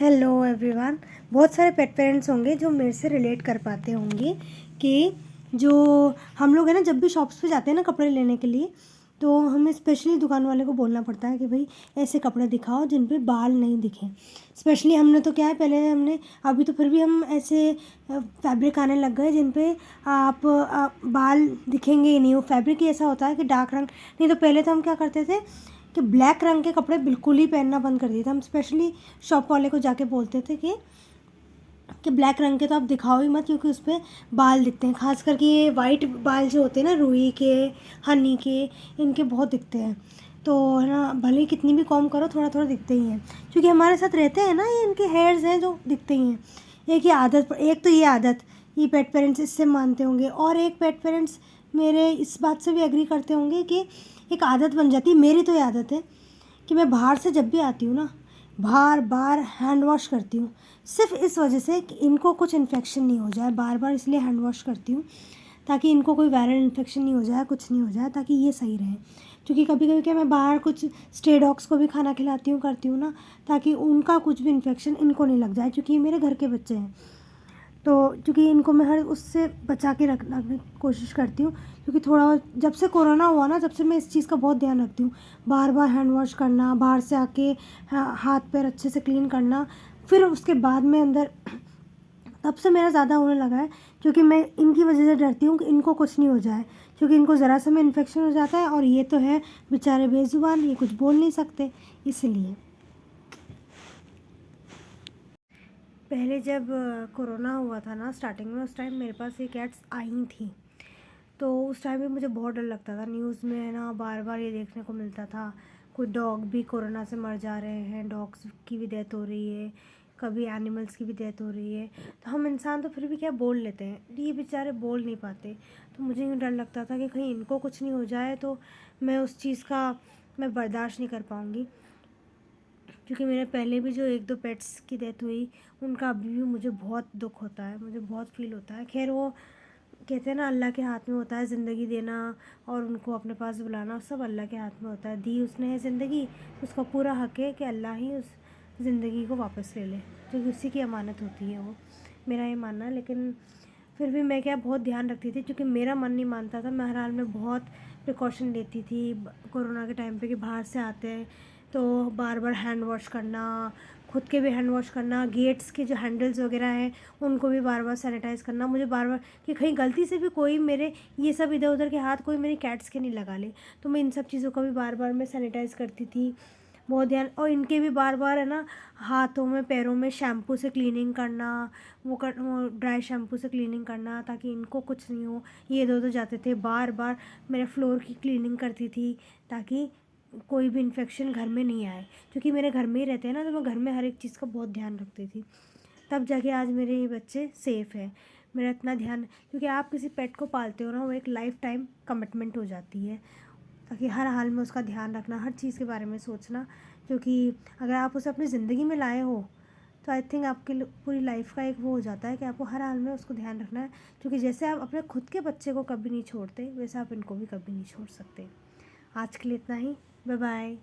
Hello everyone. बहुत सारे पेट parents होंगे जो मेरे से रिलेट कर पाते होंगे कि जो हम लोग हैं ना, जब भी शॉप्स पे जाते हैं ना कपड़े लेने के लिए, तो हमें स्पेशली दुकान वाले को बोलना पड़ता है कि भाई ऐसे कपड़े दिखाओ जिन पे बाल नहीं दिखें। स्पेशली हमने तो क्या है, पहले हमने, अभी तो फिर भी हम ऐसे फैब्रिक आने लग गए जिन पे आप बाल दिखेंगे ही नहीं। वो फैब्रिक ही ऐसा होता है कि डार्क रंग, नहीं तो पहले तो हम क्या करते थे कि ब्लैक रंग के कपड़े बिल्कुल ही पहनना बंद कर दिए थे। हम स्पेशली शॉप वाले को जाके बोलते थे कि ब्लैक रंग के तो आप दिखाओ ही मत, क्योंकि उस पर बाल दिखते हैं। खास करके ये वाइट बाल जो होते हैं ना, रुई के, हनी के, इनके बहुत दिखते हैं। तो है ना, भले ही कितनी भी कॉम करो थोड़ा थोड़ा दिखते ही हैं, क्योंकि हमारे साथ रहते हैं ना, ये इनके हेयर्स हैं जो दिखते ही हैं। एक ये आदत, एक तो ये आदत ये पेट पेरेंट्स इससे मानते होंगे, और एक पेट पेरेंट्स मेरे इस बात से भी एग्री करते होंगे कि एक आदत बन जाती है। मेरी तो ये आदत है कि मैं बाहर से जब भी आती हूँ ना, बार बार हैंड वॉश करती हूँ। सिर्फ इस वजह से कि इनको कुछ इन्फेक्शन नहीं हो जाए, बार बार इसलिए हैंड वॉश करती हूँ ताकि इनको कोई वायरल इन्फेक्शन नहीं हो जाए, कुछ नहीं हो जाए, ताकि ये सही रहे। क्योंकि कभी कभी क्या, मैं बाहर कुछ स्ट्रे डॉग्स को भी खाना खिलाती हूँ, करती हूँ ना, ताकि उनका कुछ भी इन्फेक्शन इनको नहीं लग जाए, क्योंकि ये मेरे घर के बच्चे हैं। तो क्योंकि इनको मैं हर उससे बचा के रखने की कोशिश करती हूँ, क्योंकि थोड़ा जब से कोरोना हुआ ना, जब से मैं इस चीज़ का बहुत ध्यान रखती हूँ। बार बार हैंड वॉश करना, बाहर से आके हाथ पैर अच्छे से क्लीन करना, फिर उसके बाद में अंदर, तब से मेरा ज़्यादा होने लगा है। क्योंकि मैं इनकी वजह से डरती हूँ कि इनको कुछ नहीं हो जाए, क्योंकि इनको ज़रा सा में इन्फेक्शन हो जाता है, और ये तो है बेचारे बेज़ुबान, ये कुछ बोल नहीं सकते, इसलिए। पहले जब कोरोना हुआ था ना स्टार्टिंग में, उस टाइम मेरे पास ये कैट्स आई थी। तो उस टाइम भी मुझे बहुत डर लगता था। न्यूज़ में ना बार बार ये देखने को मिलता था, कोई डॉग भी कोरोना से मर जा रहे हैं, डॉग्स की भी डेथ हो रही है, कभी एनिमल्स की भी डेथ हो रही है। तो हम इंसान तो फिर भी क्या बोल लेते हैं, ये बेचारे बोल नहीं पाते। तो मुझे यूँ डर लगता था कि कहीं इनको कुछ नहीं हो जाए, तो मैं उस चीज़ का मैं बर्दाश्त नहीं कर पाऊँगी। क्योंकि मेरे पहले भी जो एक दो पेट्स की डेथ हुई, उनका अभी भी मुझे बहुत दुख होता है, मुझे बहुत फील होता है। खैर, वो कहते हैं ना, अल्लाह के हाथ में होता है ज़िंदगी देना और उनको अपने पास बुलाना, सब अल्लाह के हाथ में होता है। दी उसने है ज़िंदगी, उसका पूरा हक है कि अल्लाह ही उस ज़िंदगी को वापस ले ले, क्योंकि उसी की अमानत होती है वो, मेरा ये मानना है। लेकिन फिर भी मैं क्या, बहुत ध्यान रखती थी, क्योंकि मेरा मन नहीं मानता था। मैं हर हाल में बहुत प्रिकॉशन लेती थी कोरोना के टाइम पे, कि बाहर से आते हैं तो बार बार हैंड वॉश करना, खुद के भी हैंड वॉश करना, गेट्स के जो हैंडल्स वगैरह हैं उनको भी बार बार सैनिटाइज़ करना। मुझे बार बार कि कहीं गलती से भी कोई मेरे ये सब इधर उधर के हाथ कोई मेरी कैट्स के नहीं लगा ले, तो मैं इन सब चीज़ों का भी बार बार मैं सैनिटाइज़ करती थी, बहुत ध्यान। और इनके भी बार बार है ना, हाथों में पैरों में शैम्पू से क्लीनिंग करना, वो ड्राई शैम्पू से क्लीनिंग करना, ताकि इनको कुछ नहीं हो। ये इधर उधर जाते थे, बार बार मेरे फ्लोर की क्लीनिंग करती थी, ताकि कोई भी इन्फेक्शन घर में नहीं आए। क्योंकि मेरे घर में ही रहते हैं ना, तो मैं घर में हर एक चीज़ का बहुत ध्यान रखती थी, तब जाके आज मेरे ये बच्चे सेफ़ हैं। मेरा इतना ध्यान, क्योंकि आप किसी पेट को पालते हो ना, वो एक लाइफ टाइम कमिटमेंट हो जाती है, ताकि हर हाल में उसका ध्यान रखना, हर चीज़ के बारे में सोचना। क्योंकि अगर आप उसे अपनी ज़िंदगी में लाए हो, तो आई थिंक आपके पूरी लाइफ का एक वो हो जाता है कि आपको हर हाल में उसको ध्यान रखना है। क्योंकि जैसे आप अपने खुद के बच्चे को कभी नहीं छोड़ते, वैसे आप इनको भी कभी नहीं छोड़ सकते। आज के लिए इतना ही। Bye bye.